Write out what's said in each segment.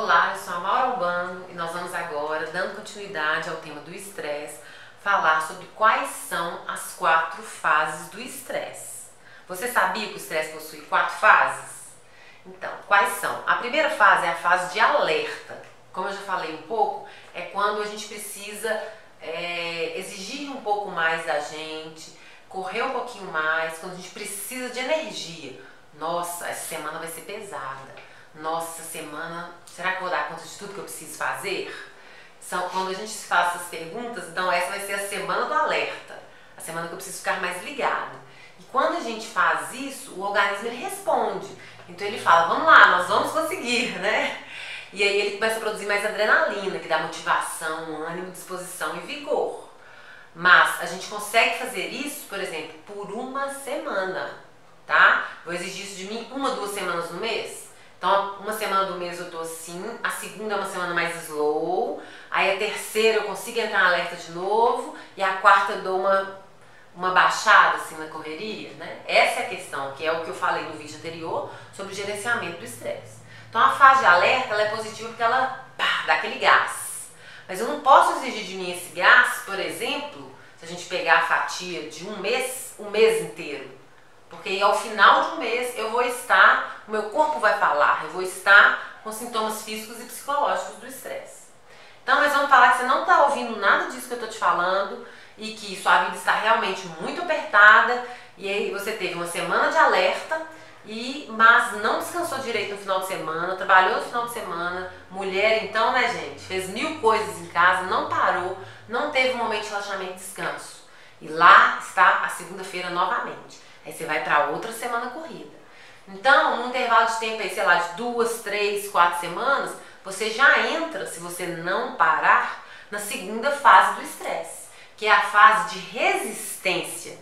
Olá, eu sou a Maura Albano e nós vamos agora, dando continuidade ao tema do estresse, falar sobre quais são as 4 fases do estresse. Você sabia que o estresse possui 4 fases? Então, quais são? A primeira fase é a fase de alerta. Como eu já falei um pouco, é quando a gente precisa exigir um pouco mais da gente, correr um pouquinho mais, quando a gente precisa de energia. Nossa, essa semana vai ser pesada. Nossa, essa semana, será que eu vou dar conta de tudo que eu preciso fazer? Quando a gente faz essas perguntas, então essa vai ser a semana do alerta, a semana que eu preciso ficar mais ligada. E quando a gente faz isso, o organismo ele responde. Então ele fala, vamos lá, nós vamos conseguir, né? E aí ele começa a produzir mais adrenalina, que dá motivação, ânimo, disposição e vigor. Mas a gente consegue fazer isso, por exemplo, por uma semana, tá? Vou exigir isso de mim 1 ou 2 semanas no mês? Então, uma semana do mês eu tô assim, a segunda é uma semana mais slow, aí a terceira eu consigo entrar na alerta de novo, e a quarta eu dou uma baixada assim na correria, né? Essa é a questão, que é o que eu falei no vídeo anterior sobre o gerenciamento do estresse. Então, a fase de alerta ela é positiva porque ela dá aquele gás. Mas eu não posso exigir de mim esse gás, por exemplo, se a gente pegar a fatia de um mês inteiro. Porque aí, ao final de um mês eu vou estar, o meu corpo vai falar, eu vou estar com sintomas físicos e psicológicos do estresse. Então nós vamos falar que você não está ouvindo nada disso que eu estou te falando e que sua vida está realmente muito apertada e aí você teve uma semana de alerta, mas não descansou direito no final de semana, trabalhou no final de semana, mulher então, né gente, fez 1000 coisas em casa, não parou, não teve um momento de relaxamento e descanso. E lá está a segunda-feira novamente. Aí você vai para outra semana corrida. Então, num intervalo de tempo aí, sei lá, de 2, 3, 4 semanas, você já entra, se você não parar, na segunda fase do estresse, que é a fase de resistência.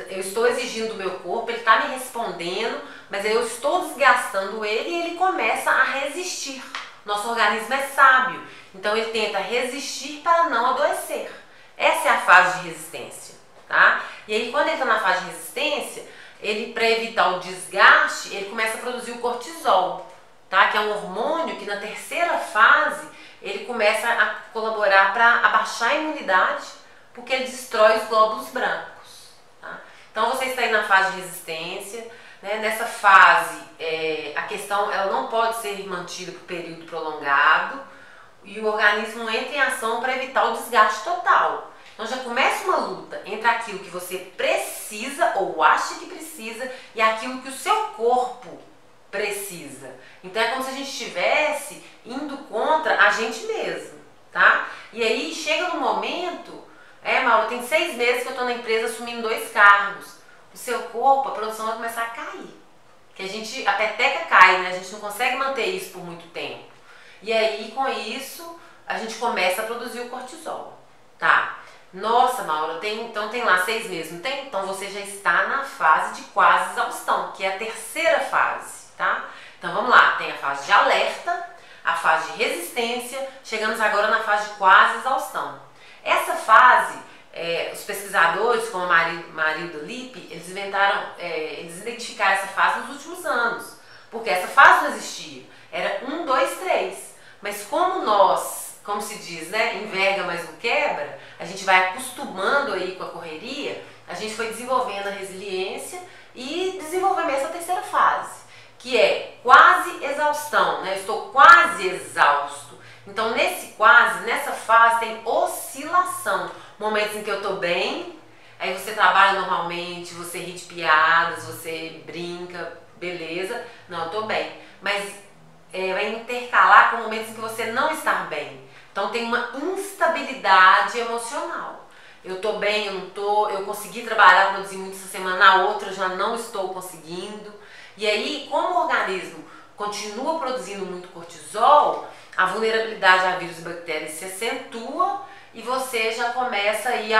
Eu estou exigindo do meu corpo, ele está me respondendo, mas eu estou desgastando ele e ele começa a resistir. Nosso organismo é sábio, então ele tenta resistir para não adoecer. Essa é a fase de resistência. Tá? E aí quando ele está na fase de resistência, ele, para evitar o desgaste, ele começa a produzir o cortisol, tá? Que é um hormônio que na terceira fase ele começa a colaborar para abaixar a imunidade, porque ele destrói os glóbulos brancos. Tá? Então você está aí na fase de resistência, né? Nessa fase a questão ela não pode ser mantida por período prolongado e o organismo entra em ação para evitar o desgaste total. Então já começa uma luta entre aquilo que você precisa ou acha que precisa e aquilo que o seu corpo precisa. Então é como se a gente estivesse indo contra a gente mesmo, tá? E aí chega no momento, Mauro, tem 6 meses que eu estou na empresa assumindo 2 cargos. O seu corpo, a produção vai começar a cair. Que a peteca cai, né? A gente não consegue manter isso por muito tempo. E aí com isso a gente começa a produzir o cortisol, tá? Nossa, Maura, então tem lá 6 meses, não tem? Então você já está na fase de quase exaustão, que é a terceira fase, tá? Então vamos lá, tem a fase de alerta, a fase de resistência, chegamos agora na fase de quase exaustão. Essa fase, os pesquisadores, como Marilda Lippe, eles identificaram essa fase nos últimos anos, porque essa fase não existia, era 1, 2, 3, mas como se diz, né, enverga, mas não quebra, a gente vai acostumando aí com a correria, a gente foi desenvolvendo a resiliência e desenvolvendo essa terceira fase, que é quase exaustão, né, eu estou quase exausto. Então nessa fase tem oscilação, momentos em que eu estou bem, aí você trabalha normalmente, você ri de piadas, você brinca, beleza, não, eu estou bem, mas vai intercalar com momentos em que você não está bem. Então tem uma instabilidade emocional. Eu tô bem, eu não tô, eu consegui trabalhar, produzir muito essa semana, na outra eu já não estou conseguindo. E aí, como o organismo continua produzindo muito cortisol, a vulnerabilidade a vírus e bactérias se acentua e você já começa aí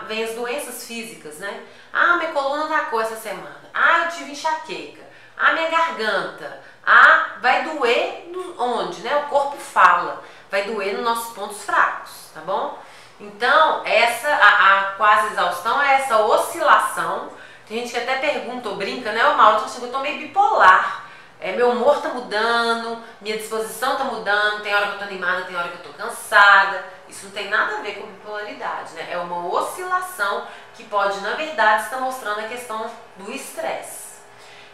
vem as doenças físicas, né? Ah, minha coluna atacou essa semana. Ah, eu tive enxaqueca. Ah, minha garganta. Ah, vai doer onde, né? O corpo fala. Vai doer nos nossos pontos fracos, tá bom? Então, a quase exaustão é essa oscilação. Tem gente que até pergunta ou brinca, né? Ô Mauro, eu tô meio bipolar. Meu humor tá mudando, minha disposição tá mudando, tem hora que eu tô animada, tem hora que eu tô cansada. Isso não tem nada a ver com bipolaridade, né? É uma oscilação que pode, na verdade, estar mostrando a questão do estresse.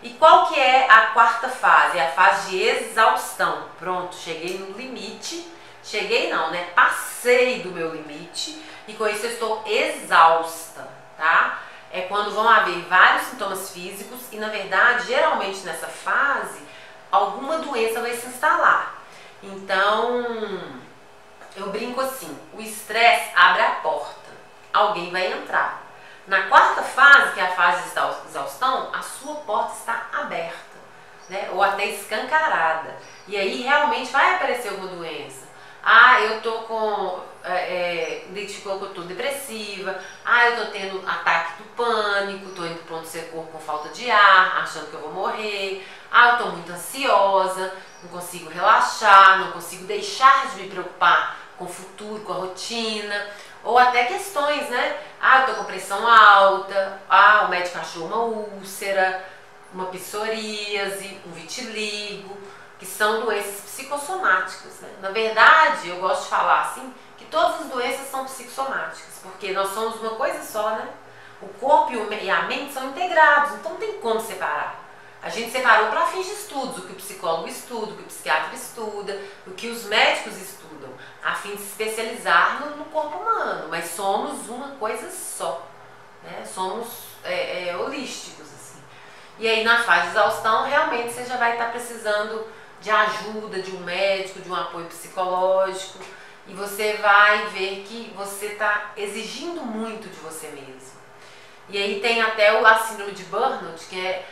E qual que é a quarta fase? É a fase de exaustão. Pronto, cheguei no limite. Cheguei não, né? Passei do meu limite e com isso eu estou exausta, tá? É quando vão haver vários sintomas físicos e, na verdade, geralmente nessa fase, alguma doença vai se instalar. Então, eu brinco assim, o estresse abre a porta, alguém vai entrar. Na quarta fase, que é a fase de exaustão, a sua porta está aberta, né? Ou até escancarada. E aí realmente vai aparecer alguma doença. Eu tô com... identificou que eu tô depressiva. Eu tô tendo ataque do pânico, tô indo pro pronto-socorro com falta de ar, achando que eu vou morrer. Eu tô muito ansiosa, não consigo relaxar, não consigo deixar de me preocupar com o futuro, com a rotina. Ou até questões, né? Eu tô com pressão alta, o médico achou uma úlcera, uma psoríase, um vitiligo, que são doenças psicossomáticas, né? Na verdade, eu gosto de falar assim, que todas as doenças são psicossomáticas, porque nós somos uma coisa só, né? O corpo e a mente são integrados, então não tem como separar. A gente separou para fins de estudos, o que o psicólogo estuda, o que o psiquiatra estuda, o que os médicos estudam, a fim de se especializar no corpo humano, mas somos uma coisa só, né? Somos holísticos, assim. E aí na fase de exaustão, realmente você já vai estar precisando de ajuda, de um médico, de um apoio psicológico, e você vai ver que você está exigindo muito de você mesmo. E aí tem até a síndrome de burnout, que é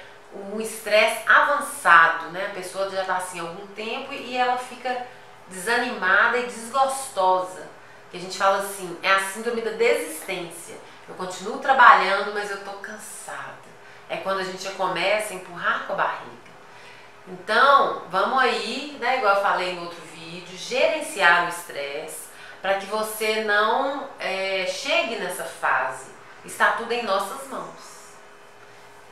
um estresse avançado, né? A pessoa já está assim há algum tempo e ela fica desanimada e desgostosa. Que a gente fala assim, é a síndrome da desistência. Eu continuo trabalhando, mas eu estou cansada. É quando a gente já começa a empurrar com a barriga. Então, vamos aí, né, igual eu falei no outro vídeo, gerenciar o estresse para que você não chegue nessa fase. Está tudo em nossas mãos.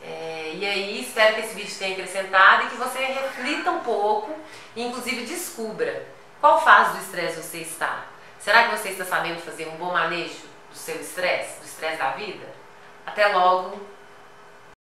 E aí, espero que esse vídeo tenha acrescentado e que você reflita um pouco e inclusive descubra qual fase do estresse você está. Será que você está sabendo fazer um bom manejo do seu estresse, do estresse da vida? Até logo!